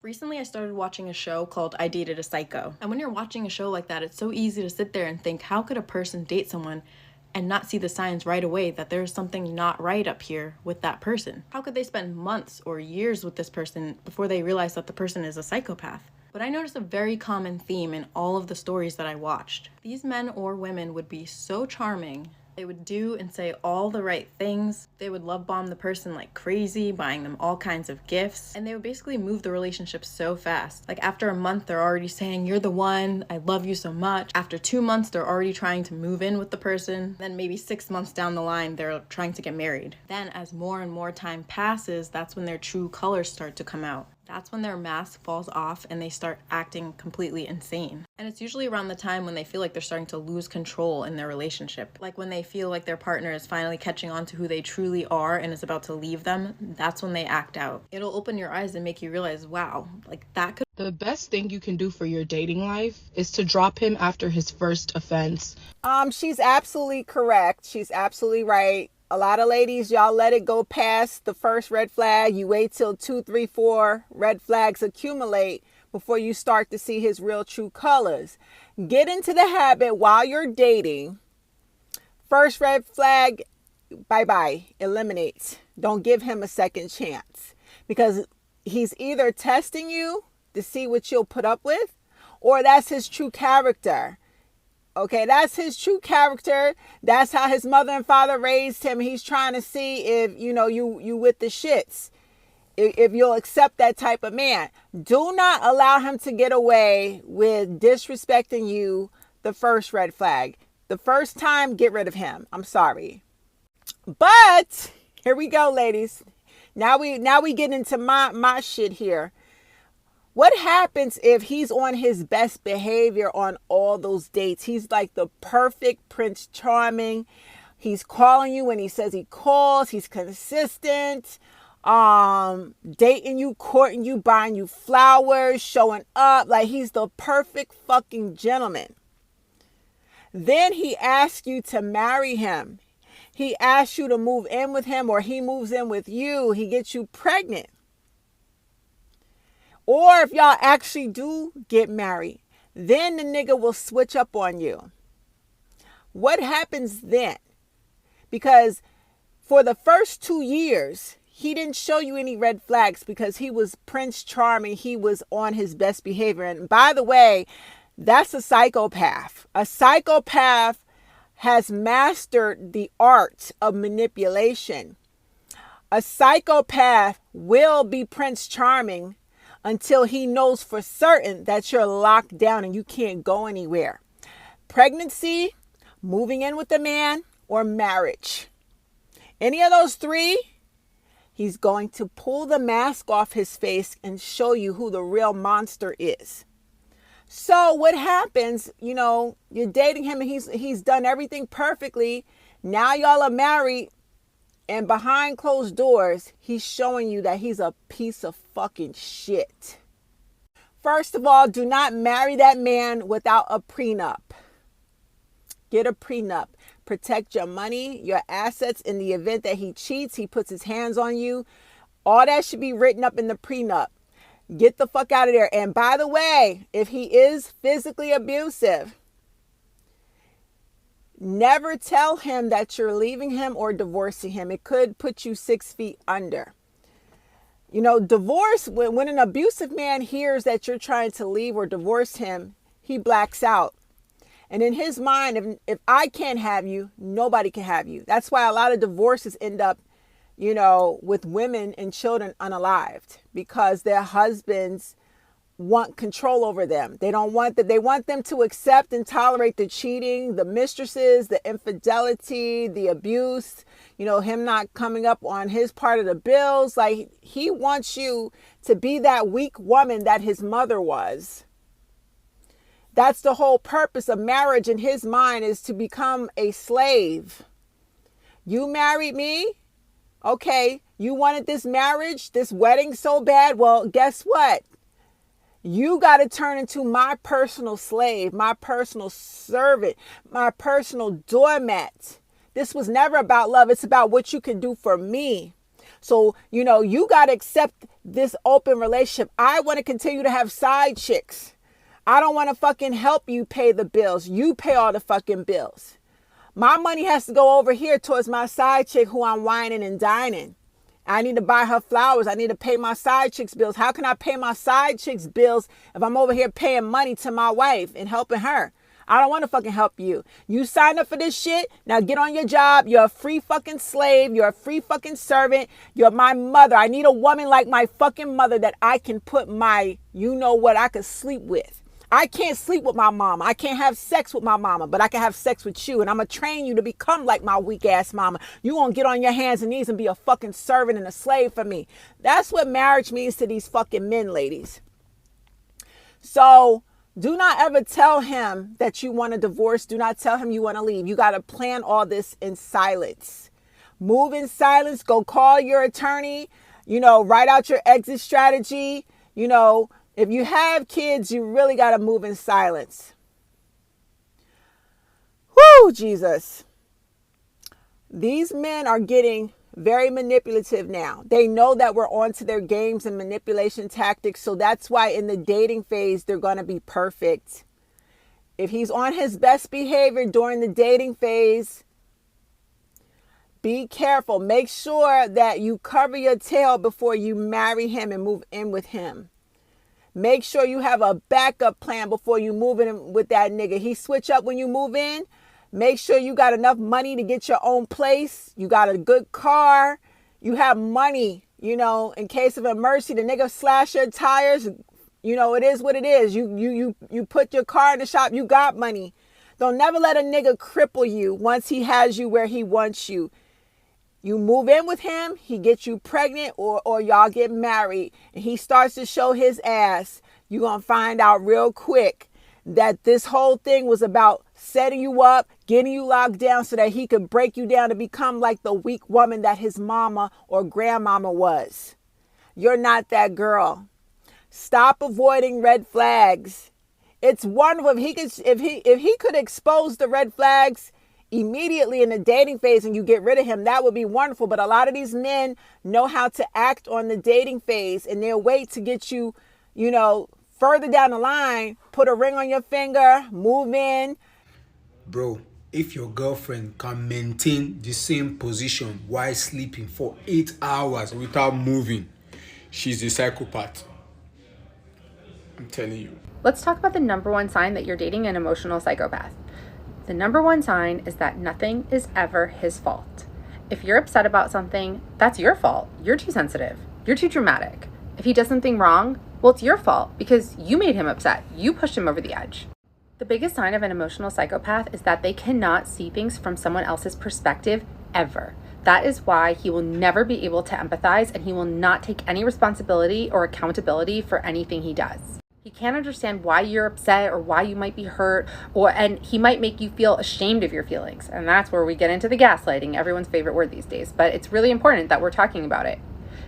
Recently, I started watching a show called I Dated a Psycho. And when you're watching a show like that, it's so easy to sit there and think, how could a person date someone and not see the signs right away that there's something not right up here with that person? How could they spend months or years with this person before they realize that the person is a psychopath? But I noticed a very common theme in all of the stories that I watched. These men or women would be so charming. They would do and say all the right things. They would love bomb the person like crazy, buying them all kinds of gifts. And they would basically move the relationship so fast. Like after a month, they're already saying, "You're the one, I love you so much." After 2 months, they're already trying to move in with the person. Then maybe 6 months down the line, they're trying to get married. Then as more and more time passes, that's when their true colors start to come out. That's when their mask falls off and they start acting completely insane. And it's usually around the time when they feel like they're starting to lose control in their relationship. Like when they feel like their partner is finally catching on to who they truly are and is about to leave them, that's when they act out. It'll open your eyes and make you realize, wow, like that could. The best thing you can do for your dating life is to drop him after his first offense. She's absolutely correct. She's absolutely right. A lot of ladies, y'all let it go past the first red flag. You wait till 2, 3, 4 red flags accumulate before you start to see his real true colors. Get into the habit while you're dating. First red flag, bye-bye, eliminate. Don't give him a second chance because he's either testing you to see what you'll put up with, or that's his true character. Okay, that's his true character. That's how his mother and father raised him. He's trying to see if, you with the shits. If you'll accept that type of man. Do not allow him to get away with disrespecting you the first red flag. The first time, get rid of him. I'm sorry. But here we go, ladies. Now we get into my shit here. What happens if he's on his best behavior on all those dates? He's like the perfect Prince Charming. He's calling you when he says he calls. He's consistent. Dating you, courting you, buying you flowers, showing up. Like he's the perfect fucking gentleman. Then he asks you to marry him. He asks you to move in with him, or he moves in with you. He gets you pregnant. Or if y'all actually do get married, then the nigga will switch up on you. What happens then? Because for the first 2 years, he didn't show you any red flags because he was Prince Charming. He was on his best behavior. And by the way, that's a psychopath. A psychopath has mastered the art of manipulation. A psychopath will be Prince Charming until he knows for certain that you're locked down and you can't go anywhere. Pregnancy, moving in with a man, or marriage. Any of those three, he's going to pull the mask off his face and show you who the real monster is. So what happens, you're dating him and he's done everything perfectly. Now y'all are married. And behind closed doors, he's showing you that he's a piece of fucking shit. First of all, do not marry that man without a prenup. Get a prenup. Protect your money, your assets in the event that he cheats, he puts his hands on you. All that should be written up in the prenup. Get the fuck out of there. And by the way, if he is physically abusive, never tell him that you're leaving him or divorcing him. It could put you 6 feet under. Divorce, when an abusive man hears that you're trying to leave or divorce him, he blacks out. And in his mind, if I can't have you, nobody can have you. That's why a lot of divorces end up, with women and children unalived because their husbands want control over them. They don't want that. They want them to accept and tolerate the cheating, the mistresses, the infidelity, the abuse, him not coming up on his part of the bills. Like he wants you to be that weak woman that his mother was. That's the whole purpose of marriage in his mind, is to become a slave. You married me. Okay. You wanted this marriage, this wedding so bad. Well, guess what? You got to turn into my personal slave, my personal servant, my personal doormat. This was never about love. It's about what you can do for me. So, you got to accept this open relationship. I want to continue to have side chicks. I don't want to fucking help you pay the bills. You pay all the fucking bills. My money has to go over here towards my side chick who I'm whining and dining. I need to buy her flowers. I need to pay my side chick's bills. How can I pay my side chick's bills if I'm over here paying money to my wife and helping her? I don't want to fucking help you. You signed up for this shit. Now get on your job. You're a free fucking slave. You're a free fucking servant. You're my mother. I need a woman like my fucking mother that I can put my, I could sleep with. I can't sleep with my mama. I can't have sex with my mama, but I can have sex with you. And I'm going to train you to become like my weak ass mama. You going to get on your hands and knees and be a fucking servant and a slave for me. That's what marriage means to these fucking men, ladies. So do not ever tell him that you want a divorce. Do not tell him you want to leave. You got to plan all this in silence. Move in silence. Go call your attorney. Write out your exit strategy. If you have kids, you really got to move in silence. Whoo, Jesus. These men are getting very manipulative now. They know that we're onto their games and manipulation tactics. So that's why in the dating phase, they're going to be perfect. If he's on his best behavior during the dating phase, be careful. Make sure that you cover your tail before you marry him and move in with him. Make sure you have a backup plan before you move in with that nigga. He switch up when you move in. Make sure you got enough money to get your own place. You got a good car. You have money, in case of emergency. The nigga slash your tires. It is what it is. You put your car in the shop. You got money. Don't never let a nigga cripple you once he has you where he wants you. You move in with him, he gets you pregnant or y'all get married and he starts to show his ass. You're going to find out real quick that this whole thing was about setting you up, getting you locked down so that he could break you down to become like the weak woman that his mama or grandmama was. You're not that girl. Stop avoiding red flags. It's wonderful if he could expose the red flags immediately in the dating phase and you get rid of him, that would be wonderful. But a lot of these men know how to act on the dating phase and they'll wait to get you, further down the line, put a ring on your finger, move in. Bro, if your girlfriend can maintain the same position while sleeping for 8 hours without moving, she's a psychopath. I'm telling you. Let's talk about the number one sign that you're dating an emotional psychopath. The number one sign is that nothing is ever his fault. If you're upset about something, that's your fault. You're too sensitive. You're too dramatic. If he does something wrong, well, it's your fault because you made him upset. You pushed him over the edge. The biggest sign of an emotional psychopath is that they cannot see things from someone else's perspective ever. That is why he will never be able to empathize and he will not take any responsibility or accountability for anything he does. He can't understand why you're upset or why you might be hurt, and he might make you feel ashamed of your feelings. And that's where we get into the gaslighting, everyone's favorite word these days. But it's really important that we're talking about it.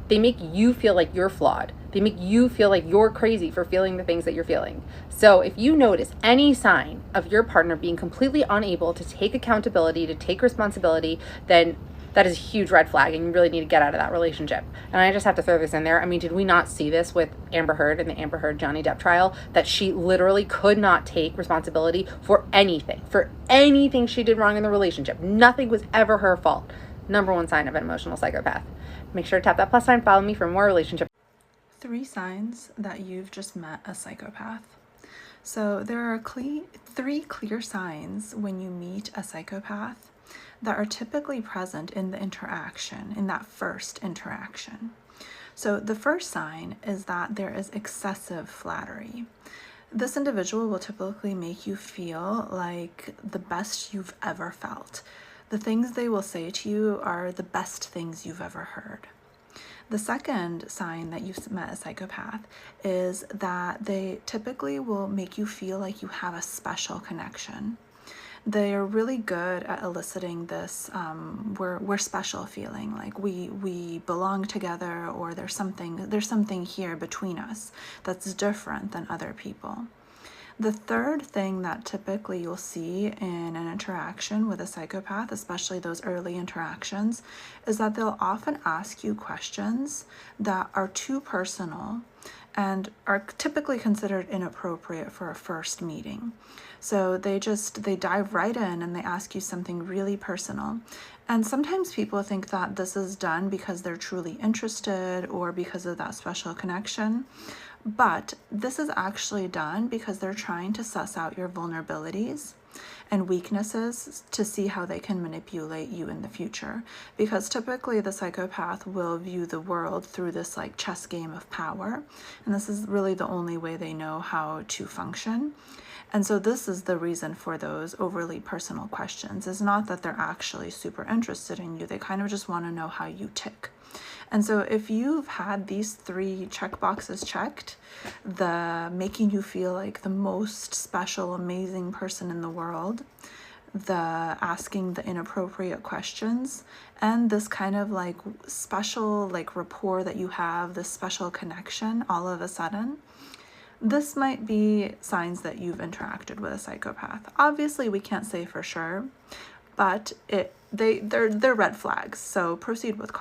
They make you feel like you're flawed. They make you feel like you're crazy for feeling the things that you're feeling. So if you notice any sign of your partner being completely unable to take accountability, to take responsibility, then that is a huge red flag and you really need to get out of that relationship. And I just have to throw this in there. I mean, did we not see this with Amber Heard in the Amber Heard Johnny Depp trial, that she literally could not take responsibility for anything she did wrong in the relationship? Nothing was ever her fault. Number one sign of an emotional psychopath. Make sure to tap that plus sign, follow me for more relationship. 3 signs that you've just met a psychopath. So there are 3 clear signs when you meet a psychopath that are typically present in the interaction, in that first interaction. So the first sign is that there is excessive flattery. This individual will typically make you feel like the best you've ever felt. The things they will say to you are the best things you've ever heard. The second sign that you've met a psychopath is that they typically will make you feel like you have a special connection. They are really good at eliciting this we're special feeling, like we belong together, or there's something here between us that's different than other people. The third thing that typically you'll see in an interaction with a psychopath, especially those early interactions, is that they'll often ask you questions that are too personal and are typically considered inappropriate for a first meeting. So they dive right in and they ask you something really personal. And sometimes people think that this is done because they're truly interested or because of that special connection. But this is actually done because they're trying to suss out your vulnerabilities and weaknesses to see how they can manipulate you in the future. Because typically the psychopath will view the world through this like chess game of power. And this is really the only way they know how to function. And so this is the reason for those overly personal questions. It's not that they're actually super interested in you. They kind of just want to know how you tick. And so if you've had these 3 check boxes checked, the making you feel like the most special, amazing person in the world, the asking the inappropriate questions, and this kind of like special like rapport that you have, this special connection all of a sudden, this might be signs that you've interacted with a psychopath. Obviously, we can't say for sure, but they're red flags. So proceed with caution.